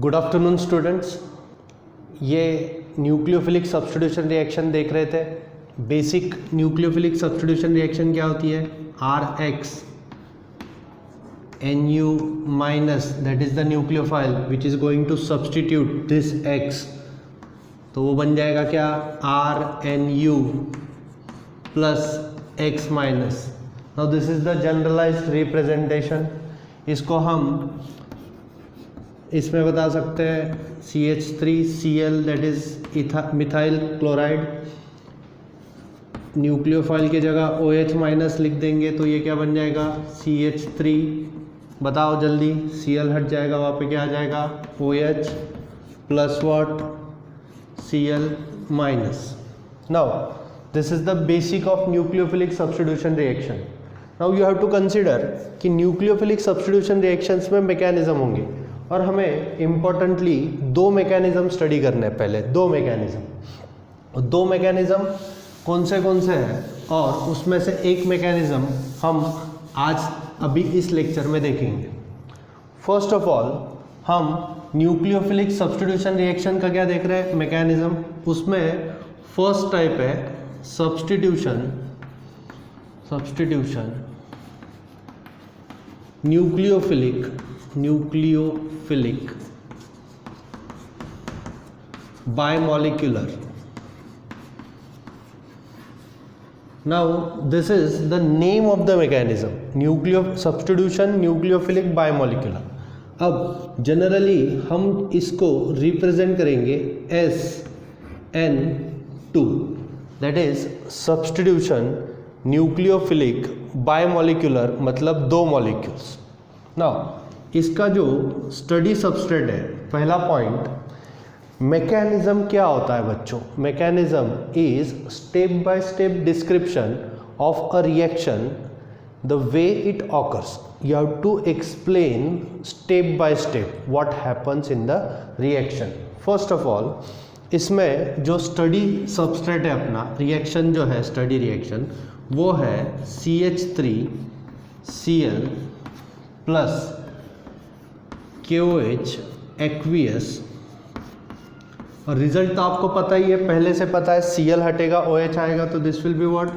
Good afternoon students. ये nucleophilic substitution reaction देख रहे थे। बेसिक न्यूक्लियोफिलिक सब्स्टिट्यूशन रिएक्शन क्या होती है? R X NU minus that is the nucleophile which is going to substitute this X, तो वो बन जाएगा क्या? RNU plus X minus. Now this is the generalized representation. इसको हम इसमें बता सकते हैं CH3Cl that is methyl chloride. Nucleophile की जगह OH माइनस लिख देंगे तो ये क्या बन जाएगा? CH3। बताओ जल्दी, Cl हट जाएगा, वहाँ पे क्या आ जाएगा? OH plus what? Cl minus. Now this is the basic of nucleophilic substitution reaction. Now you have to consider कि न्यूक्लियोफिलिक सब्स्टिट्यूशन रिएक्शंस में मैकेनिज्म होंगे और हमें इम्पोर्टेंटली दो मैकेनिज्म स्टडी करने हैं। पहले दो मैकेनिज्म कौन से हैं, और उसमें से एक मैकेनिज्म हम आज अभी इस लेक्चर में देखेंगे। फर्स्ट ऑफ ऑल हम न्यूक्लियोफिलिक सब्स्टिट्यूशन रिएक्शन का क्या देख रहे हैं? मैकेनिज्म। उसमें फर्स्ट टाइप है substitution nucleophilic bimolecular. Now this is the name of the mechanism, substitution nucleophilic bimolecular. अब जनरली हम इसको रिप्रेजेंट करेंगे SN2, that is substitution nucleophilic bimolecular, मतलब दो मॉलिक्यूल्स। नाउ इसका जो स्टडी सबस्ट्रेट है, पहला पॉइंट, मैकेनिज्म क्या होता है बच्चों? Mechanism is step by step description of a reaction, the way it occurs. You have to explain step by step what happens in the reaction. First of all इसमें जो study substrate है अपना, reaction जो है study reaction, वो है CH3Cl plus KOH aqueous. और result तो आपको पता ही है, पहले से पता है, Cl हटेगा OH आएगा, तो this will be what?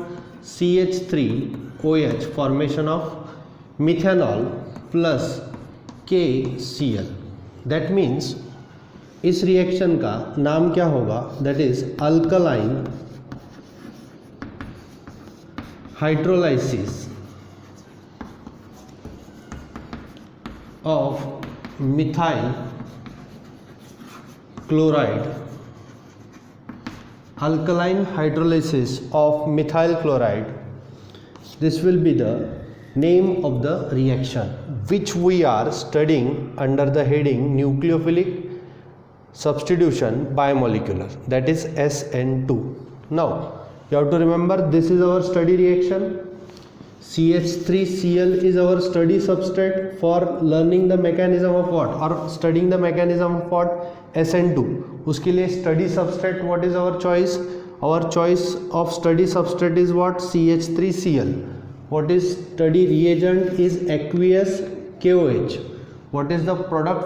CH3OH, formation of methanol plus KCl। That means इस रिएक्शन का नाम क्या होगा? That is alkaline hydrolysis of methyl chloride, alkaline hydrolysis of methyl chloride. This will be the name of the reaction which we are studying under the heading nucleophilic substitution biomolecular, that is SN2. Now you have to remember, this is our study reaction. CH3Cl is our study substrate for learning the mechanism of what, or studying the mechanism of what? SN2. उसके लिए study substrate, what is our choice? Our choice of study substrate is what? CH3Cl. What is study reagent? Is aqueous KOH. What is the product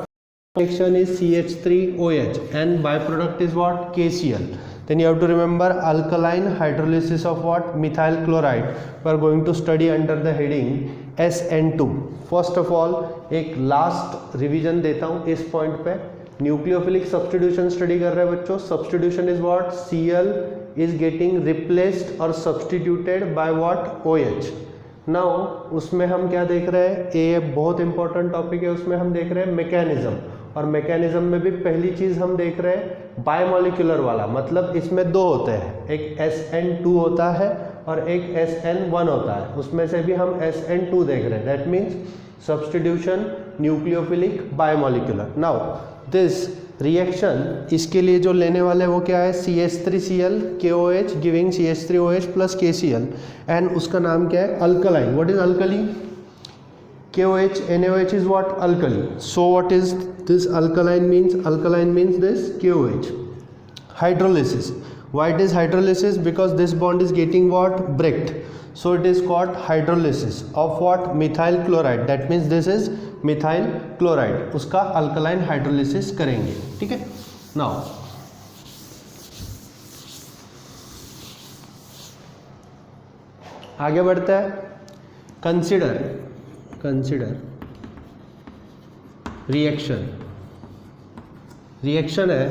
reaction? Is CH3OH, and byproduct is what? KCl. Then you have to remember alkaline hydrolysis of what? Methyl chloride. We are going to study under the heading SN2. First of all एक last revision देता हूँ इस point पे। Nucleophilic substitution study कर रहे हैं बच्चों। Substitution is what? Cl is getting replaced और substituted by what? OH। Now उसमें हम क्या देख रहे हैं? ये बहुत इंपॉर्टेंट टॉपिक है। उसमें हम देख रहे हैं मैकेनिज्म, और मैकेनिज्म में भी पहली चीज हम देख रहे हैं बायोमॉलिक्यूलर वाला, मतलब इसमें दो होते हैं, एक SN2 होता है और एक SN1 होता है। उसमें से भी हम SN2 देख रहे हैं, that means substitution nucleophilic biomolecular. Now this reaction, इसके लिए जो लेने वाले हैं वो क्या है? CH3Cl KOH giving CH3OH plus KCl, and उसका नाम क्या है? Alkaline. What is alkali? KOH NaOH is what? Alkali. So what is this alkaline means? Alkaline means this KOH. Hydrolysis. Why it is hydrolysis? Because this bond is getting what? Breaked. So it is called hydrolysis of what, methyl chloride, that means this is methyl chloride, उसका alkaline hydrolysis करेंगे, ठीक है। Now आगे बढ़ता है, consider reaction है,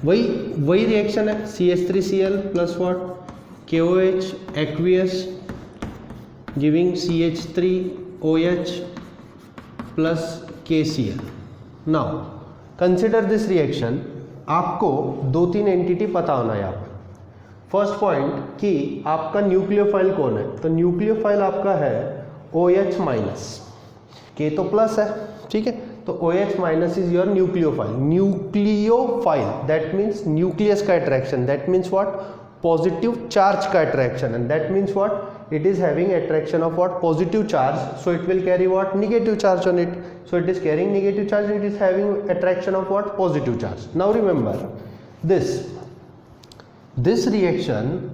वही reaction है, CH3Cl plus what, KOH aqueous giving CH3OH plus KCl। Now consider this reaction, आपको 2-3 एंटिटी पता होना है यहाँ पर। फर्स्ट पॉइंट कि आपका न्यूक्लियोफाइल कौन है, तो न्यूक्लियोफाइल आपका है OH माइनस, K तो प्लस है, ठीक है, तो OH minus is your nucleophile, that means nucleus का attraction, that means what, positive charge का attraction, and that means what, it is having attraction of what, positive charge, so it will carry what, negative charge on it, so it is carrying negative charge, it is having attraction of what, positive charge. Now remember this reaction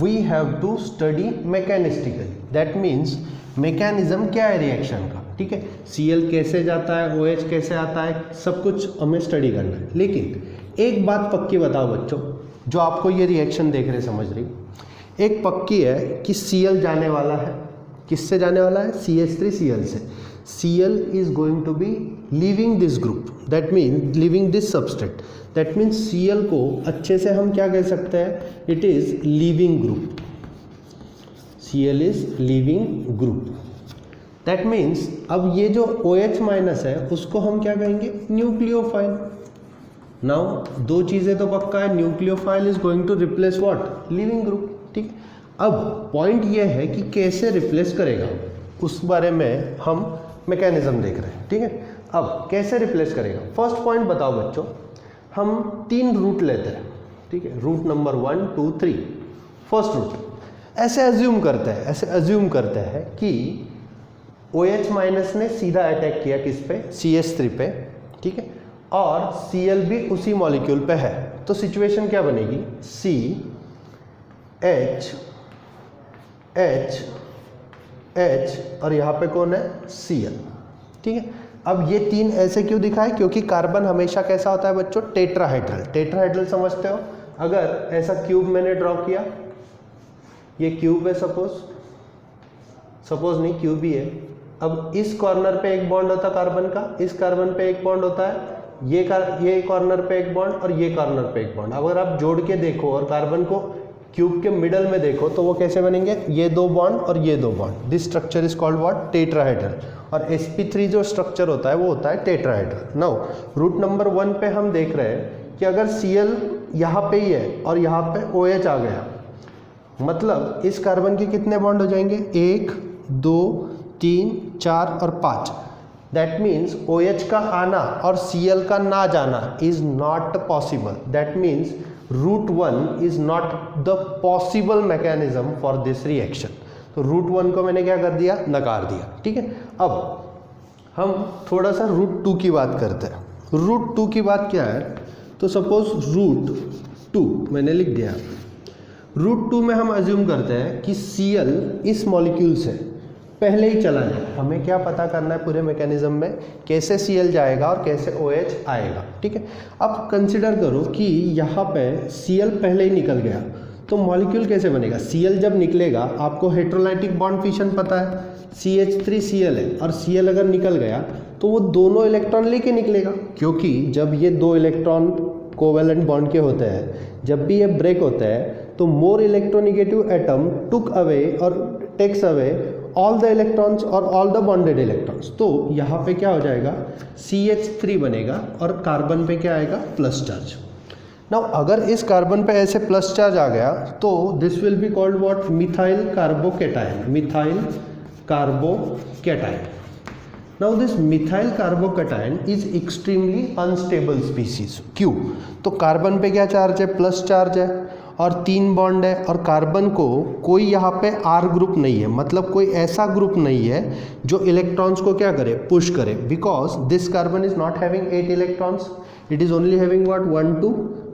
we have to study mechanistically, that means mechanism क्या है reaction का, ठीक है, Cl कैसे जाता है, OH कैसे आता है, सब कुछ हमें स्टडी करना है। लेकिन एक बात पक्की बताओ बच्चों, जो आपको ये रिएक्शन देख रहे समझ रही, एक पक्की है कि Cl जाने वाला है, किससे जाने वाला है, CH3Cl से। Cl is going to be leaving this group, that means leaving this substrate, that means Cl को अच्छे से हम क्या कह सकते हैं, it is leaving group, Cl is leaving group, that means अब ये जो OH माइनस है उसको हम क्या कहेंगे, न्यूक्लियोफाइल। नाउ दो चीज़ें तो पक्का है, nucleophile is going to replace what, leaving group, ठीक। अब पॉइंट ये है कि कैसे रिप्लेस करेगा, उस बारे में हम मैकेनिज्म देख रहे हैं, ठीक है। अब कैसे रिप्लेस करेगा, फर्स्ट पॉइंट बताओ बच्चों, हम 3 रूट लेते हैं, ठीक है, रूट नंबर 1, 2, 3। फर्स्ट रूट ऐसे अज्यूम करते हैं कि OH माइनस ने सीधा अटैक किया किस पे, CH3 पे, ठीक है, और Cl भी उसी मॉलिक्यूल पे है, तो सिचुएशन क्या बनेगी, CH और यहाँ पे कौन है, Cl, ठीक है। अब ये 3 ऐसे क्यों दिखाए, क्योंकि कार्बन हमेशा कैसा होता है बच्चों, टेट्राहाइड्रल समझते हो। अगर ऐसा क्यूब मैंने ड्रॉ किया, ये क्यूब है, सपोज नहीं, क्यूब ही है। अब इस कॉर्नर पे एक बॉन्ड होता है कार्बन का, इस कार्बन पे एक बॉन्ड होता है, ये कॉर्नर पे एक बॉन्ड और ये कॉर्नर पे एक बॉन्ड। अगर आप जोड़ के देखो और कार्बन को क्यूब के मिडल में देखो तो वो कैसे बनेंगे, ये 2 बॉन्ड और ये 2 bond, this structure is called what, tetrahedral. और sp3 जो स्ट्रक्चर होता है वो होता है टेट्राहाइड्रल। नाउ रूट नंबर 1 पे हम देख रहे हैं कि अगर Cl यहाँ पे ही है और यहाँ पे OH आ गया, मतलब इस कार्बन के कितने बॉन्ड हो जाएंगे, 1, 2, 3, 4 और 5। दैट मीन्स OH का आना और Cl का ना जाना is not possible, that means route 1 is not the possible mechanism for this reaction. तो रूट 1 को मैंने क्या कर दिया, नकार दिया, ठीक है। अब हम थोड़ा सा रूट 2 की बात करते हैं। रूट 2 की बात क्या है, तो सपोज रूट 2 मैंने लिख दिया। रूट 2 में हम अज्यूम करते हैं कि Cl इस मॉलिक्यूल से पहले ही चला जाए। हमें क्या पता करना है पूरे मैकेनिज्म में, कैसे Cl जाएगा और कैसे OH आएगा, ठीक है। अब कंसिडर करो कि यहाँ पे Cl पहले ही निकल गया, तो मॉलिक्यूल कैसे बनेगा। Cl जब निकलेगा, आपको हेट्रोलाइटिक बॉन्ड फिशन पता है, CH3Cl है, और Cl अगर निकल गया तो वो दोनों इलेक्ट्रॉन लेके निकलेगा, क्योंकि जब ये 2 इलेक्ट्रॉन कोवेलेंट बॉन्ड के होते हैं, जब भी ये ब्रेक होता है तो more electronegative atom took away और takes away all the electrons और ऑल द बॉन्डेड इलेक्ट्रॉन्स। तो यहाँ पे क्या हो जाएगा, CH3 बनेगा और कार्बन पे क्या आएगा, प्लस चार्ज। नाउ अगर इस कार्बन पे ऐसे प्लस चार्ज आ गया तो this will be called what, methyl carbocation. Now this methyl carbocation is extremely unstable species. क्यों, तो कार्बन पे क्या चार्ज है, प्लस चार्ज है और 3 बॉन्ड है, और कार्बन को कोई यहाँ पे R ग्रुप नहीं है, मतलब कोई ऐसा ग्रुप नहीं है जो इलेक्ट्रॉन्स को क्या करे, पुश करे, because this carbon is not having 8 electrons, it is only having what, 1, 2,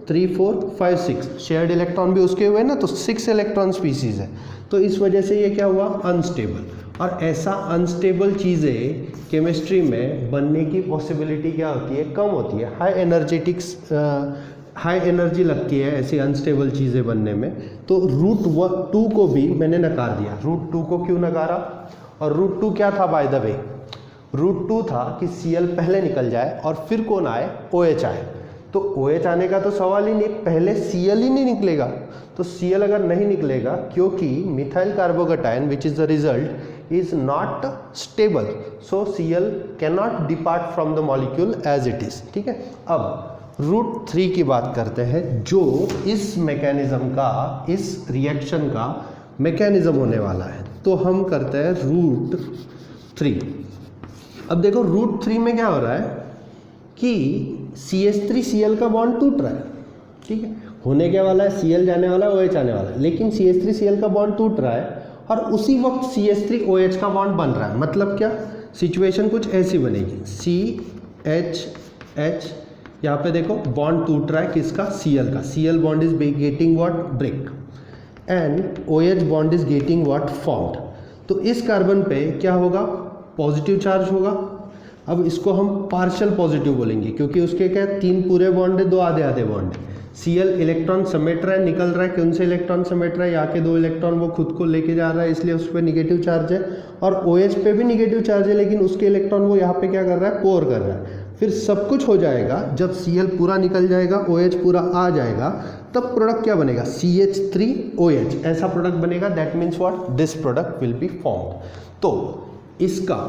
3 4 5 6 shared electron भी उसके हुए ना, तो 6 इलेक्ट्रॉन स्पीसीज है, तो इस वजह से ये क्या हुआ, अनस्टेबल। और ऐसा अनस्टेबल चीज़ें केमिस्ट्री में बनने की पॉसिबिलिटी क्या होती है, कम होती है। हाई एनर्जी लगती है ऐसी अनस्टेबल चीज़ें बनने में। तो √2 को भी मैंने नकार दिया। √2 को क्यों नकारा, और √2 क्या था बाय द वे, √2 था कि Cl पहले निकल जाए और फिर कौन आए, OH आए। तो OH आने का तो सवाल ही नहीं, पहले Cl ही नहीं निकलेगा। तो Cl अगर नहीं निकलेगा, क्योंकि methyl carbocation which is the result is not stable, so Cl cannot depart from the molecule as it is. ठीक है, अब √3 की बात करते हैं, जो इस मैकेनिज्म का, इस रिएक्शन का मैकेनिज्म होने वाला है। तो हम करते हैं √3। अब देखो √3 में क्या हो रहा है कि CH3Cl का बॉन्ड टूट रहा है। ठीक है, होने क्या वाला है, Cl जाने वाला है, OH आने वाला है, लेकिन CH3Cl का बॉन्ड टूट रहा है और उसी वक्त CH3OH का बॉन्ड बन रहा है। मतलब क्या, सिचुएशन कुछ ऐसी बनेगी, CHH, यहाँ पे देखो बॉन्ड टूट रहा है किसका, Cl का, Cl bond is getting what, break, and OH bond is getting what, formed. तो इस कार्बन पे क्या होगा, पॉजिटिव चार्ज होगा। अब इसको हम पार्शियल पॉजिटिव बोलेंगे, क्योंकि उसके क्या 3 पूरे बॉन्ड है, 2 आधे आधे बॉन्ड है। Cl इलेक्ट्रॉन समेट रहा है, निकल रहा है, कौन से इलेक्ट्रॉन समेट रहा है, यहाँ के 2 इलेक्ट्रॉन वो खुद को लेके जा रहा है, इसलिए उस पर निगेटिव चार्ज है। और OH पे भी निगेटिव चार्ज है, लेकिन उसके इलेक्ट्रॉन वो यहाँ पे क्या कर रहा है, पोर कर रहा है। फिर सब कुछ हो जाएगा, जब Cl पूरा निकल जाएगा, OH पूरा आ जाएगा, तब प्रोडक्ट क्या बनेगा, CH3OH, ऐसा प्रोडक्ट बनेगा। That means what, this product will be formed. तो इसका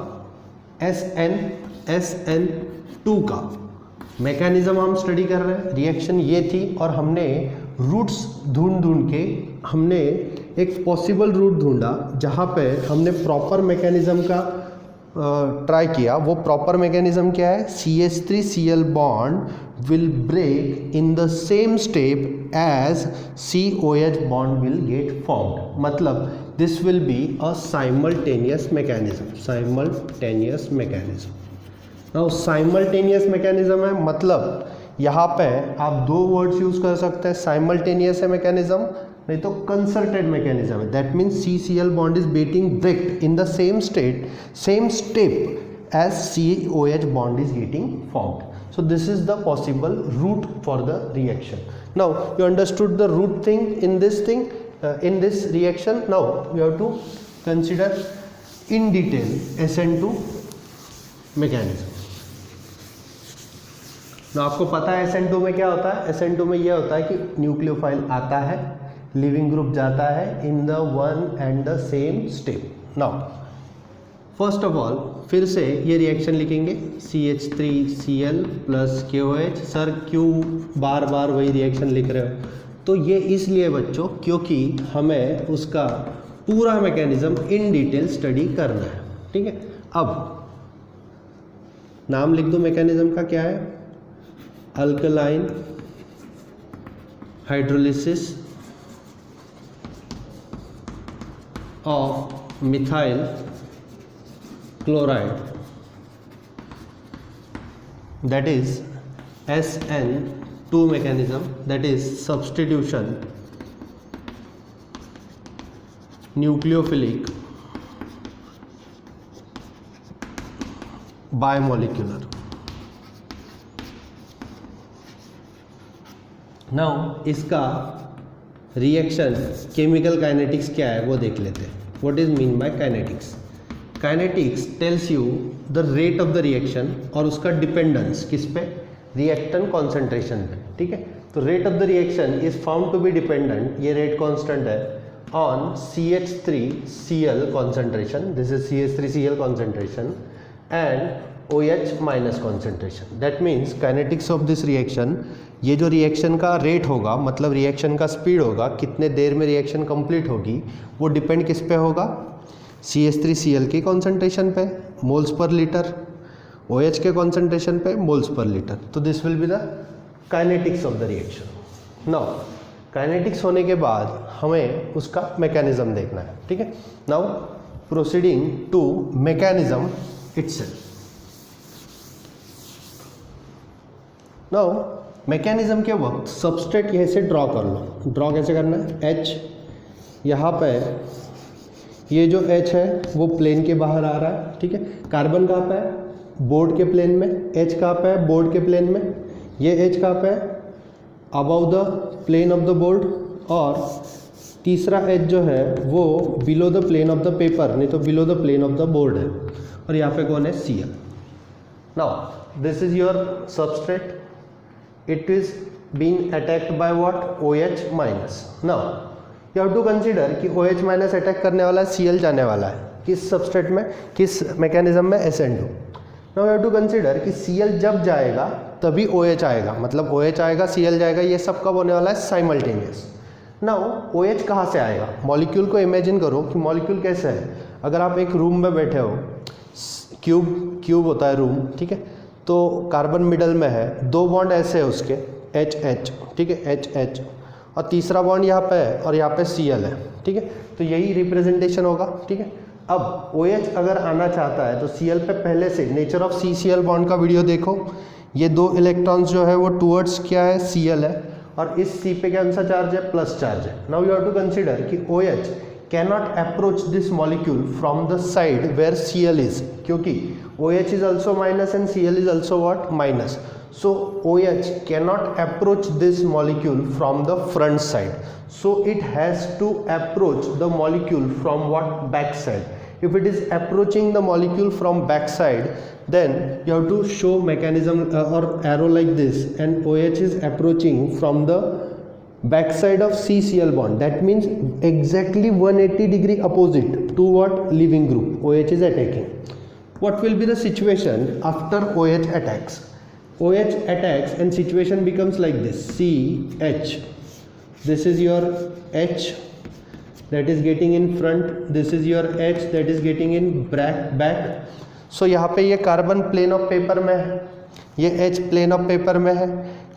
SN2 का मैकेनिज्म हम स्टडी कर रहे हैं। रिएक्शन ये थी और हमने रूट्स ढूंढ के हमने एक पॉसिबल रूट ढूंढा जहाँ पे हमने प्रॉपर मैकेनिज्म का ट्राई किया। वो प्रॉपर मैकेनिज्म क्या है, CH3Cl bond will break in the same step as COH bond will get formed. मतलब this will be a simultaneous mechanism. Now simultaneous mechanism है, मतलब यहाँ पे आप 2 वर्ड्स यूज कर सकते हैं, साइमल्टेनियस है मैकेनिज्म, नहीं तो कंसर्टेड मैकेनिज्म है। That means CCl bond is getting breaked in the same step as COH bond is getting formed. So this is the possible route for the reaction. Now you understood the route thing in this reaction. Now you have to consider in detail SN2 mechanism. ना आपको पता है SN2 में क्या होता है, SN2 में यह होता है कि न्यूक्लियोफाइल आता है, लिविंग ग्रुप जाता है in the one and the same step. Now first of all फिर से ये रिएक्शन लिखेंगे, CH3Cl प्लस KOH. सर क्यों बार बार वही रिएक्शन लिख रहे हो? तो ये इसलिए बच्चों क्योंकि हमें उसका पूरा मैकेनिज्म इन डिटेल स्टडी करना है. ठीक है, अब नाम लिख दो मैकेनिज्म का, क्या है, alkaline hydrolysis of methyl chloride, that is SN2 mechanism, that is substitution nucleophilic bimolecular. Now इसका रिएक्शन केमिकल काइनेटिक्स क्या है वो देख लेते हैं. What is mean by kinetics? Kinetics tells you the rate of the reaction और उसका dependence किस पे, रिएक्टेंट कॉन्सेंट्रेशन पे. ठीक है, तो rate of the reaction is found to be dependent, ये रेट कांस्टेंट है, on CH3Cl concentration, this is CH3Cl concentration and OH minus concentration. That means kinetics of this reaction, ये जो रिएक्शन का rate होगा मतलब रिएक्शन का speed होगा, कितने देर में रिएक्शन कंप्लीट होगी, वो डिपेंड किस पे होगा, CH3Cl के कॉन्सेंट्रेशन पे मोल्स पर लीटर, OH के कॉन्सेंट्रेशन पे मोल्स पर लीटर. तो this will be the kinetics of the reaction. Now kinetics होने के बाद हमें उसका मैकेनिज्म देखना है. ठीक है, now proceeding to mechanism itself. Now mechanism के वक्त सबस्ट्रेट यहीं से ड्रॉ कर लो। ड्रॉ कैसे करना है, H यहाँ पे ये जो H है वो प्लेन के बाहर आ रहा है, ठीक है। कार्बन कहाँ पे है, बोर्ड के प्लेन में। H कहाँ पे है, बोर्ड के प्लेन में। ये H कहाँ पे है, above the plane of the board. और तीसरा H जो है वो below the plane of the paper, नहीं तो below the plane of the board है। और यहाँ पे कौन है, Cl। Now this is your substrate, it is being attacked by what, OH minus। now you have to consider कि OH minus attack करने वाला है, Cl जाने वाला है किस सबस्ट्रेट में, किस मैकेनिज्म में, SN2। now you have to consider कि Cl जब जाएगा तभी OH आएगा, मतलब OH आएगा Cl जाएगा, ये सब कब होने वाला है, साइमल्टेनियस। now OH कहाँ से आएगा, मॉलिक्यूल को इमेजिन करो कि मॉलिक्यूल कैसे है। अगर आप एक रूम में बैठे हो, क्यूब होता है रूम, ठीक है, तो कार्बन मिडल में है, दो बॉन्ड ऐसे है उसके HH, ठीक है, HH, और तीसरा बॉन्ड यहाँ पे है और यहाँ पे Cl है, ठीक है। तो यही रिप्रेजेंटेशन होगा, ठीक है। अब OH अगर आना चाहता है तो Cl पे पहले से नेचर ऑफ CCl बॉन्ड का वीडियो देखो। ये दो इलेक्ट्रॉन्स जो है वो टूवर्ड्स क्या है, Cl है, और इस C पे कौन सा चार्ज है, प्लस चार्ज है। Now you have to consider कि OH cannot approach this molecule from the side where Cl is, क्योंकि OH is also minus and Cl is also what, minus. So OH cannot approach this molecule from the front side, so it has to approach the molecule from what, back side. If it is approaching the molecule from back side, then you have to show mechanism or arrow like this, and OH is approaching from the back side of CCl bond. That means exactly 180 degree opposite to what, leaving group OH is attacking. What will be the situation after OH attacks? OH attacks and situation becomes like this, CH. This is your H that is getting in front, this is your H that is getting in back. So यहाँ पे ये carbon plane of paper में है, ये H plane of paper में है,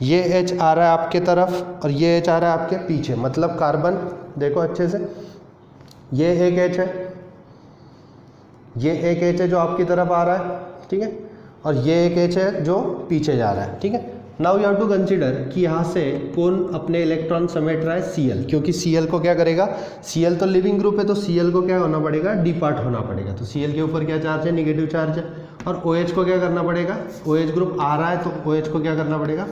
ये H आ रहा है आपके तरफ और ये H आ रहा है आपके पीछे। मतलब कार्बन देखो अच्छे से, ये एक H है, ये एक H है जो आपकी तरफ आ रहा है, ठीक है, और ये एक H है जो पीछे जा रहा है, ठीक है। Now you have to consider कि यहाँ से कौन अपने इलेक्ट्रॉन समेट रहा है, Cl, क्योंकि Cl को क्या करेगा, Cl तो लिविंग ग्रुप है, तो Cl को क्या होना पड़ेगा, डिपार्ट होना पड़ेगा। तो Cl के ऊपर क्या चार्ज है, निगेटिव चार्ज है। और OH को क्या करना पड़ेगा, OH ग्रुप आ रहा है तो OH को क्या करना पड़ेगा,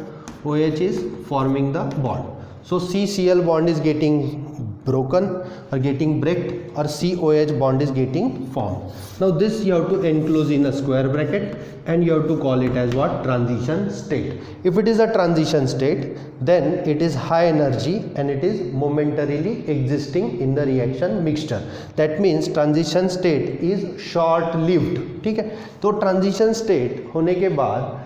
OH is forming the bond. So CCl bond is getting broken or getting breaked, or COH bond is getting formed. Now this you have to enclose in a square bracket and you have to call it as what, transition state. If it is a transition state, then it is high energy and it is momentarily existing in the reaction mixture. That means transition state is short lived, ठीक है। तो transition state होने के बाद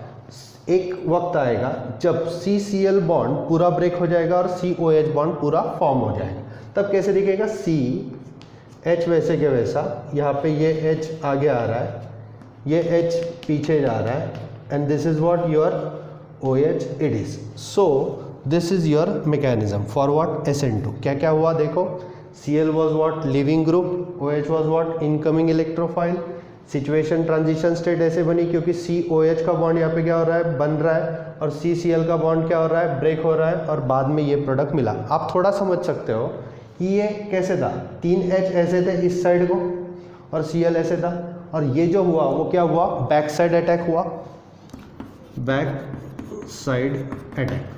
एक वक्त आएगा जब CCl बॉन्ड पूरा ब्रेक हो जाएगा और COH बॉन्ड पूरा फॉर्म हो जाएगा। तब कैसे दिखेगा, CH वैसे के वैसा, यहाँ पे ये H आगे आ रहा है, ये H पीछे जा रहा है, and this is what your OH it is. So this is your mechanism for what, SN2। क्या क्या हुआ देखो, Cl was what, leaving group, OH was what, incoming electrophile. Situation transition state ऐसे बनी क्योंकि COH का बॉन्ड यहाँ पे क्या हो रहा है, बन रहा है, और CCl का बॉन्ड क्या हो रहा है, ब्रेक हो रहा है, और बाद में ये प्रोडक्ट मिला। आप थोड़ा समझ सकते हो कि ये कैसे था, 3H ऐसे थे इस साइड को और Cl ऐसे था, और ये जो हुआ वो क्या हुआ, बैक साइड अटैक हुआ, back side attack.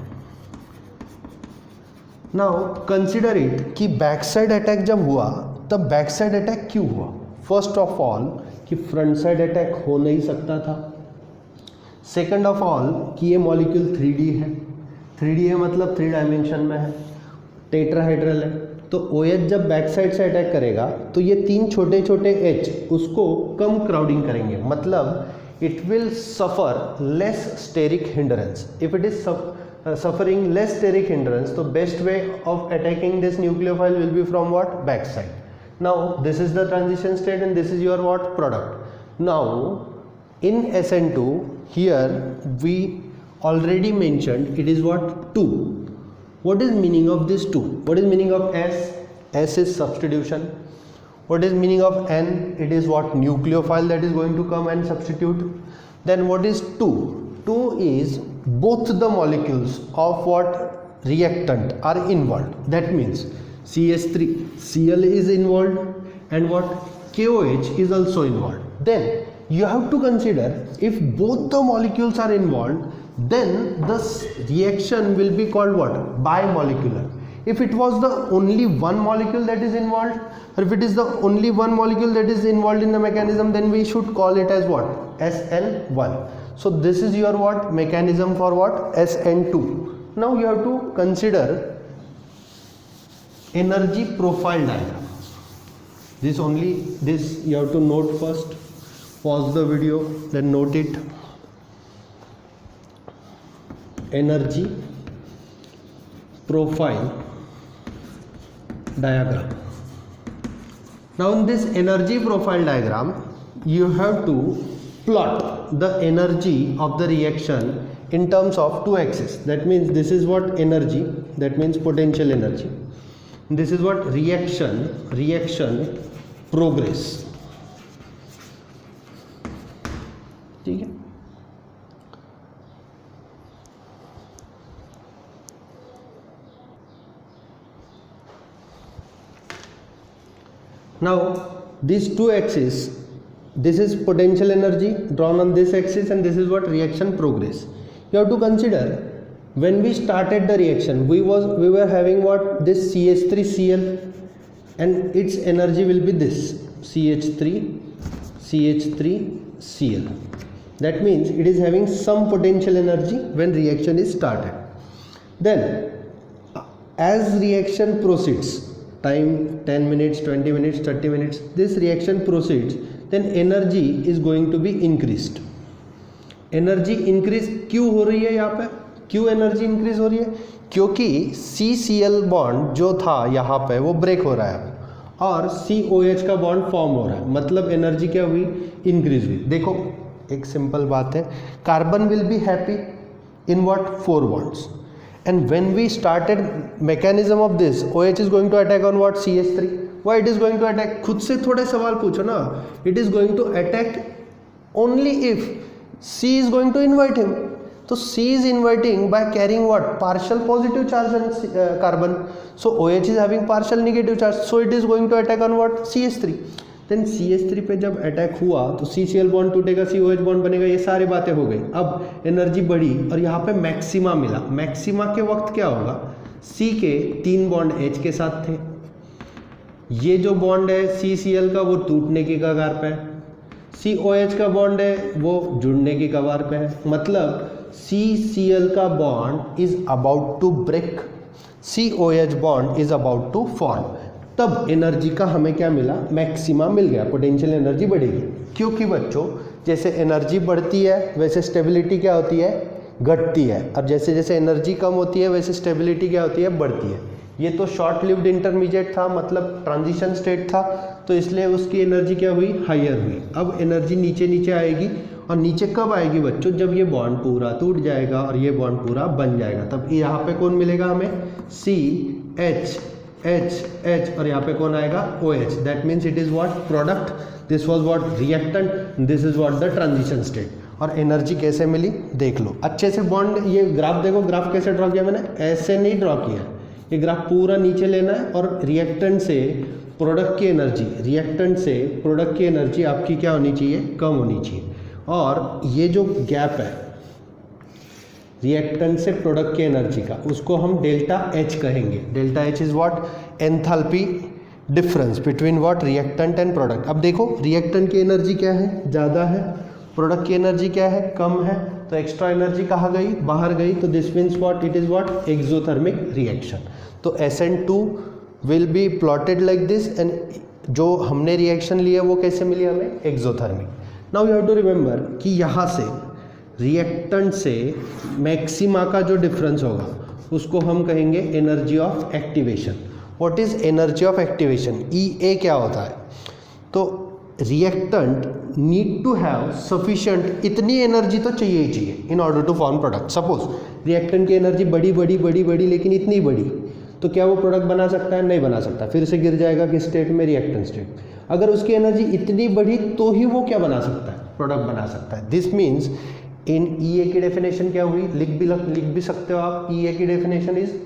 Now consider it कि बैक साइड अटैक जब हुआ तब बैक साइड अटैक क्यों हुआ। फर्स्ट ऑफ ऑल कि फ्रंट साइड अटैक हो नहीं सकता था। सेकंड ऑफ ऑल कि ये मॉलिक्यूल 3D है, 3D है मतलब 3 डायमेंशन में है, टेट्राहेड्रल है। तो OH जब बैक साइड से अटैक करेगा तो ये 3 छोटे छोटे H उसको कम क्राउडिंग करेंगे, मतलब it will suffer less steric hindrance. If it is suffering less steric hindrance, तो best way of attacking this nucleophile will be from what, back side. Now this is the transition state and this is your what, product. Now in SN2 here we already mentioned it is what, 2. What is meaning of this 2? What is meaning of S? S is substitution. What is meaning of N? It is what, nucleophile that is going to come and substitute. Then what is 2? 2 is both the molecules of what reactant are involved, that means CH3Cl is involved and what KOH is also involved, then you have to consider if both the molecules are involved, then this reaction will be called what? Bimolecular. If it was the only one molecule that is involved, or if it is the only one molecule that is involved in the mechanism, then we should call it as what? SN1. So this is your what? Mechanism for what? SN2. Now you have to consider energy profile diagram. This you have to note first. Pause the video, then note it. Energy profile diagram. Now in this energy profile diagram, you have to plot the energy of the reaction in terms of two axes. That means this is what energy, that means potential energy. This is what reaction progress. ठीक है. Now these two axes, this is potential energy drawn on this axis and this is what reaction progress. You have to consider when we started the reaction, we were having what? This CH3Cl and its energy will be this CH3Cl. That means it is having some potential energy when reaction is started. Then as reaction proceeds, time 10 minutes, 20 minutes, 30 minutes, this reaction proceeds, then energy is going to be increased. Energy increase क्यों हो रही है? यहाँ पे क्यों energy increase हो रही है? क्योंकि CCl बॉन्ड जो था यहाँ पे वो ब्रेक हो रहा है और COH का बॉन्ड फॉर्म हो रहा है, मतलब एनर्जी क्या हुई? इंक्रीज हुई. देखो एक सिंपल बात है, carbon will be happy in what? 4 bonds. And when we started mechanism of this, OH is going to attack on what? CH3. Why it is going to attack? खुद से थोड़े सवाल पूछो ना. It is going to attack only if C is going to invite him. So C is inviting by carrying what? Partial positive charge on carbon. So OH is having partial negative charge. So it is going to attack on what? CH3. Then CH3 पे जब attack हुआ तो CCl bond टूटेगा, COH bond बनेगा, ये सारी बातें हो गई. अब एनर्जी बढ़ी और यहाँ पे मैक्सिमा मिला. मैक्सिमा के वक्त क्या होगा? C के 3 बॉन्ड H के साथ थे, ये जो बॉन्ड है CCl का वो टूटने की कगार पे है, COH का बॉन्ड है वो जुड़ने की कगार पे है, मतलब CCl का bond is about to break, COH bond is about to form. तब एनर्जी का हमें क्या मिला? मैक्सिमा मिल गया, पोटेंशियल एनर्जी बढ़ेगी. क्योंकि बच्चों जैसे एनर्जी बढ़ती है वैसे स्टेबिलिटी क्या होती है? घटती है. और जैसे जैसे एनर्जी कम होती है वैसे स्टेबिलिटी क्या होती है? बढ़ती है. ये तो शॉर्ट लिव्ड इंटरमीडिएट था, मतलब ट्रांजिशन स्टेट था, तो इसलिए उसकी एनर्जी क्या हुई? हायर हुई. अब एनर्जी नीचे नीचे आएगी, और नीचे कब आएगी बच्चों? जब ये बॉन्ड पूरा टूट जाएगा और ये बॉन्ड पूरा बन जाएगा. तब यहाँ पे कौन मिलेगा हमें? CH और यहाँ पे कौन आएगा? OH. That means it is what? Product. This was what? Reactant. This is what? The transition state. और एनर्जी कैसे मिली देख लो अच्छे से. बॉन्ड ये ग्राफ देखो, ग्राफ कैसे ड्रॉ किया मैंने? ऐसे नहीं ड्रॉ किया. ये ग्राफ पूरा नीचे लेना है और रिएक्टेंट से प्रोडक्ट की एनर्जी, रिएक्टेंट से प्रोडक्ट की एनर्जी आपकी क्या होनी चाहिए? कम होनी चाहिए. और ये जो गैप है रिएक्टेंट से प्रोडक्ट की एनर्जी का, उसको हम डेल्टा H कहेंगे. Delta H is what? Enthalpy difference between what? Reactant and product. अब देखो रिएक्टेंट की एनर्जी क्या है? ज़्यादा है. प्रोडक्ट की एनर्जी क्या है? कम है. तो एक्स्ट्रा एनर्जी कहाँ गई? बाहर गई. तो this means what? It is what? Exothermic reaction. तो SN2 will be plotted like this, and जो हमने रिएक्शन लिया वो कैसे मिली हमें? Exothermic. Now you have to remember कि यहाँ से रिएक्टेंट से मैक्सिमा का जो डिफरेंस होगा उसको हम कहेंगे energy of activation. What is energy of activation? EA क्या होता है? तो reactant need to have sufficient, इतनी एनर्जी तो चाहिए ही चाहिए in order to form product. Suppose reactant की एनर्जी बड़ी लेकिन इतनी बड़ी, तो क्या वो प्रोडक्ट बना सकता है? नहीं बना सकता. फिर से गिर जाएगा किस स्टेट में? Reactant state. अगर उसकी एनर्जी इतनी बड़ी तो ही वो क्या बना सकता है? प्रोडक्ट बना सकता है. This means in E A की डेफिनेशन क्या हुई, लिख भी सकते हो आप। ई ए की definition is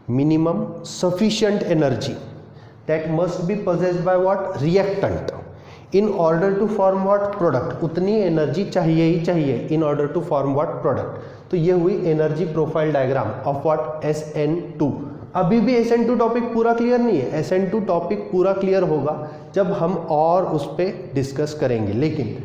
minimum sufficient energy that must be possessed by what reactant in order to form what product. उतनी एनर्जी चाहिए ही चाहिए in order to form what product. तो ये हुई energy profile diagram of what SN2। अभी भी SN2 topic पूरा क्लियर नहीं है। SN2 टॉपिक पूरा क्लियर होगा जब हम और उस पर डिस्कस करेंगे। लेकिन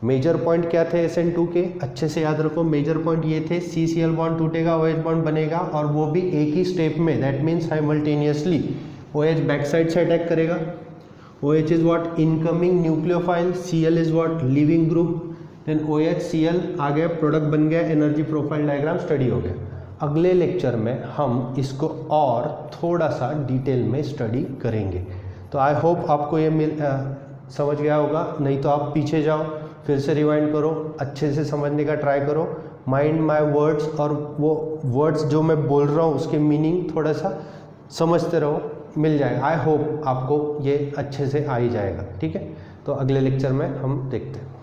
मेजर पॉइंट क्या थे SN2 के, अच्छे से याद रखो। मेजर पॉइंट ये थे, CCl बॉन्ड टूटेगा, OH बॉन्ड बनेगा, और वो भी एक ही स्टेप में, that means simultaneously. OH back side से अटैक करेगा, OH is what incoming nucleophile, Cl is what leaving group, then OH Cl आ गया, प्रोडक्ट बन गया, एनर्जी प्रोफाइल डायग्राम स्टडी हो गया। अगले लेक्चर में हम इसको और थोड़ा सा डिटेल में स्टडी करेंगे। तो आई होप आपको ये समझ गया होगा। नहीं तो आप पीछे जाओ, फिर से रिवाइंड करो, अच्छे से समझने का ट्राई करो, माइंड माय वर्ड्स, और वो वर्ड्स जो मैं बोल रहा हूँ उसके मीनिंग थोड़ा सा समझते रहो, मिल जाएगा। आई होप आपको ये अच्छे से आ ही जाएगा। ठीक है, तो अगले लेक्चर में हम देखते हैं।